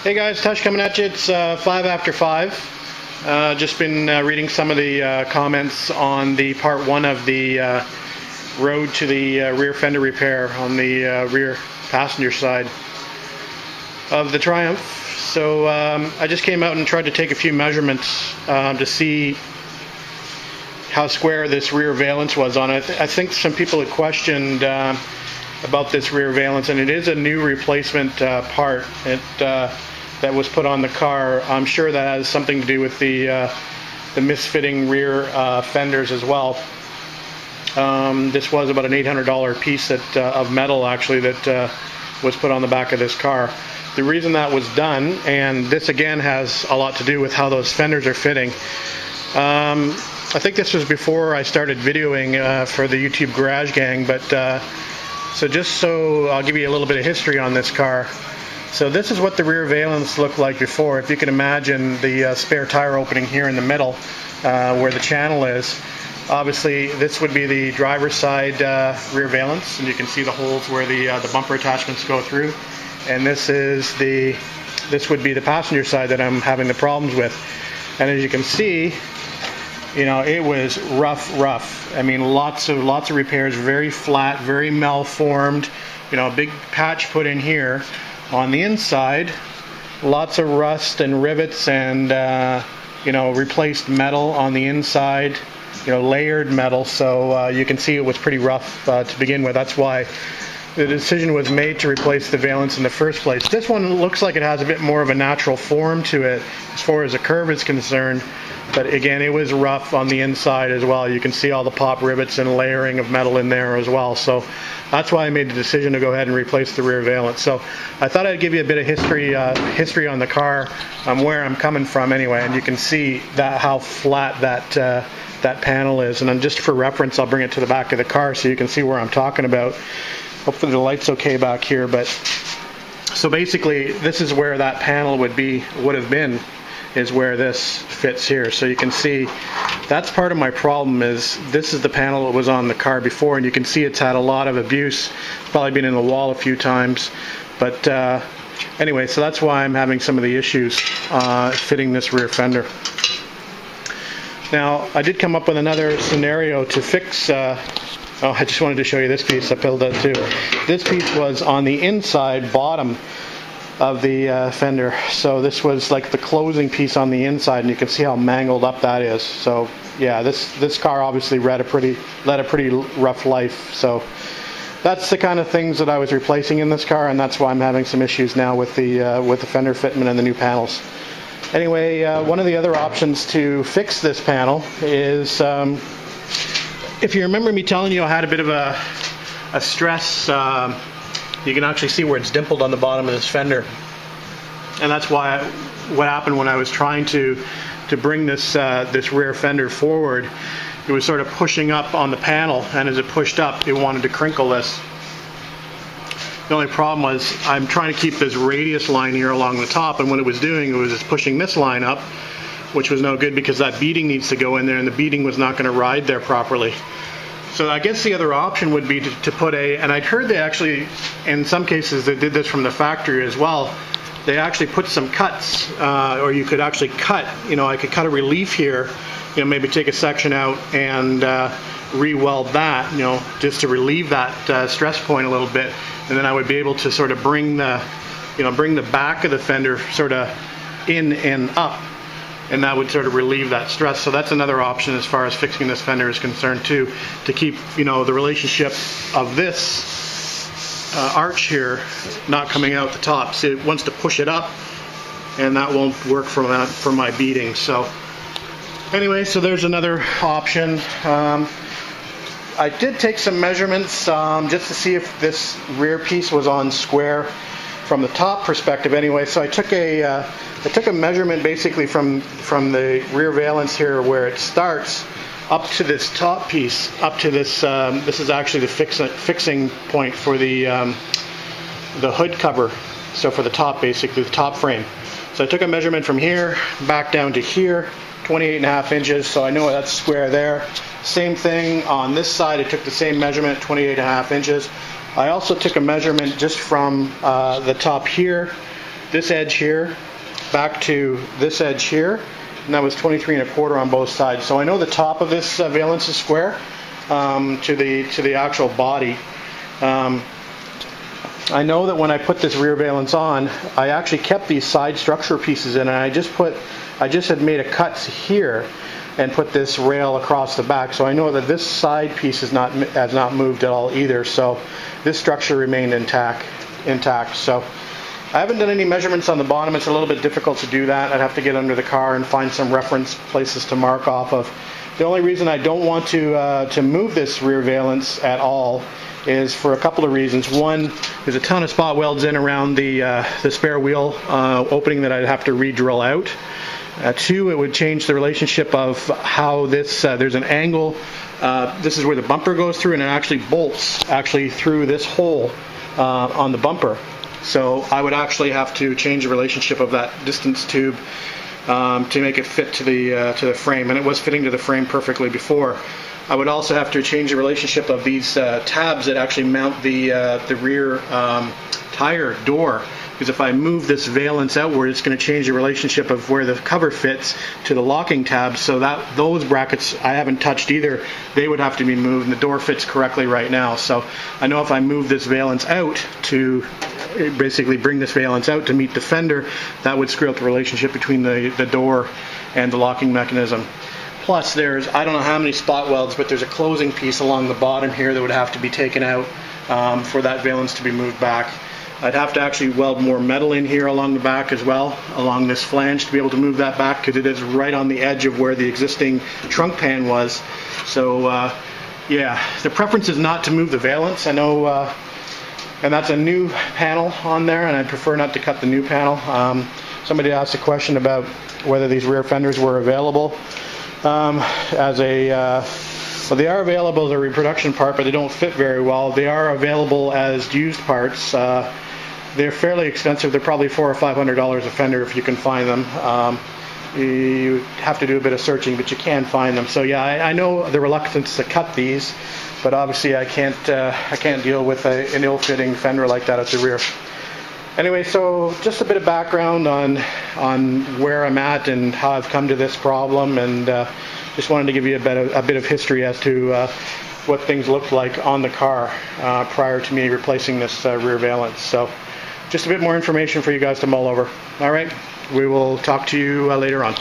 Hey guys, Tush coming at you. It's 5 after 5. Just been reading some of the comments on the part 1 of the road to the rear fender repair on the rear passenger side of the Triumph. So I just came out and tried to take a few measurements to see how square this rear valence was on it. I think some people had questioned about this rear valence, and it is a new replacement part that was put on the car. I'm sure that has something to do with the misfitting rear fenders as well. This was about an $800 piece of metal actually that was put on the back of this car. The reason that was done, and this again has a lot to do with how those fenders are fitting. I think this was before I started videoing for the YouTube Garage Gang, but so I'll give you a little bit of history on this car. So this is what the rear valence looked like before. If you can imagine the spare tire opening here in the middle where the channel is. Obviously this would be the driver's side rear valence, and you can see the holes where the bumper attachments go through. And this would be the passenger side that I'm having the problems with. And as you can see, you know, it was rough. I mean, lots of repairs, very flat, very malformed. You know, a big patch put in here. On the inside, lots of rust and rivets and you know, replaced metal on the inside, you know, layered metal. So you can see it was pretty rough to begin with. That's why the decision was made to replace the valence in the first place. This one looks like it has a bit more of a natural form to it as far as the curve is concerned. But again, it was rough on the inside as well. You can see all the pop rivets and layering of metal in there as well. So that's why I made the decision to go ahead and replace the rear valence. So I thought I'd give you a bit of history on the car, where I'm coming from anyway. And you can see that how flat that panel is. And then just for reference, I'll bring it to the back of the car so you can see where I'm talking about. Hopefully the light's okay back here. But so basically, this is where that panel would have been. Is where this fits here. So you can see that's part of my problem. Is this is the panel that was on the car before, and you can see it's had a lot of abuse. It's probably been in the wall a few times, but anyway, so that's why I'm having some of the issues fitting this rear fender. Now I did come up with another scenario to fix oh, I just wanted to show you this piece. I pulled that too. This piece was on the inside bottom of the fender. So this was like the closing piece on the inside, and you can see how mangled up that is. So yeah, this car obviously led a pretty rough life. So that's the kind of things that I was replacing in this car, and that's why I'm having some issues now with the fender fitment and the new panels. Anyway, one of the other options to fix this panel is, if you remember me telling you I had a bit of a stress. You can actually see where it's dimpled on the bottom of this fender, and that's why what happened when I was trying to bring this rear fender forward, it was sort of pushing up on the panel, and as it pushed up, it wanted to crinkle this. The only problem was I'm trying to keep this radius line here along the top, and what it was doing, it was just pushing this line up, which was no good because that beading needs to go in there, and the beading was not going to ride there properly. So I guess the other option would be to put and I'd heard they actually, in some cases they did this from the factory as well, they actually put some cuts, or you could actually cut, you know, I could cut a relief here, you know, maybe take a section out and re-weld that, you know, just to relieve that stress point a little bit, and then I would be able to sort of bring the back of the fender sort of in and up, and that would sort of relieve that stress. So that's another option as far as fixing this fender is concerned too, to keep, you know, the relationship of this arch here not coming out the top. See, it wants to push it up, and that won't work for my beading. So anyway, so there's another option. I did take some measurements just to see if this rear piece was on square from the top perspective anyway. So I took a measurement basically from the rear valence here where it starts up to this top piece, up to this, this is actually the fixing point for the hood cover. So for the top, basically the top frame. So I took a measurement from here back down to here, 28.5 inches, so I know that's square there. Same thing on this side, I took the same measurement, 28.5 inches. I also took a measurement just from the top here this edge here back to this edge here, and that was 23 1/4 on both sides. So I know the top of this valence is square to the actual body. I know that when I put this rear valence on, I actually kept these side structure pieces in, and I just had made a cut here and put this rail across the back. So I know that this side piece has not moved at all either. So this structure remained intact. So I haven't done any measurements on the bottom. It's a little bit difficult to do that. I'd have to get under the car and find some reference places to mark off of. The only reason I don't want to move this rear valence at all is for a couple of reasons. One, there's a ton of spot welds in around the spare wheel opening that I'd have to re-drill out. Two, it would change the relationship of how this, there's an angle, this is where the bumper goes through, and it actually bolts through this hole on the bumper. So I would actually have to change the relationship of that distance tube to make it fit to the frame, and it was fitting to the frame perfectly before. I would also have to change the relationship of these tabs that actually mount the rear tire door, because if I move this valence outward, it's going to change the relationship of where the cover fits to the locking tabs. So that those brackets I haven't touched either. They would have to be moved, and the door fits correctly right now. So I know if I move this valence out to basically bring this valence out to meet the fender, that would screw up the relationship between the door and the locking mechanism. Plus there's, I don't know how many spot welds, but there's a closing piece along the bottom here that would have to be taken out for that valence to be moved back. I'd have to actually weld more metal in here along the back as well, along this flange, to be able to move that back, because it is right on the edge of where the existing trunk pan was. So yeah, the preference is not to move the valence. I know, and that's a new panel on there, and I'd prefer not to cut the new panel. Somebody asked a question about whether these rear fenders were available well, they are available as a reproduction part, but they don't fit very well. They are available as used parts. They're fairly expensive. They're probably $400 or $500 a fender if you can find them. You have to do a bit of searching, but you can find them. So yeah, I know the reluctance to cut these, but obviously I can't deal with an ill-fitting fender like that at the rear. Anyway, so just a bit of background on where I'm at and how I've come to this problem, and just wanted to give you a bit of history as to what things looked like on the car prior to me replacing this rear valence. So just a bit more information for you guys to mull over. All right, we will talk to you later on.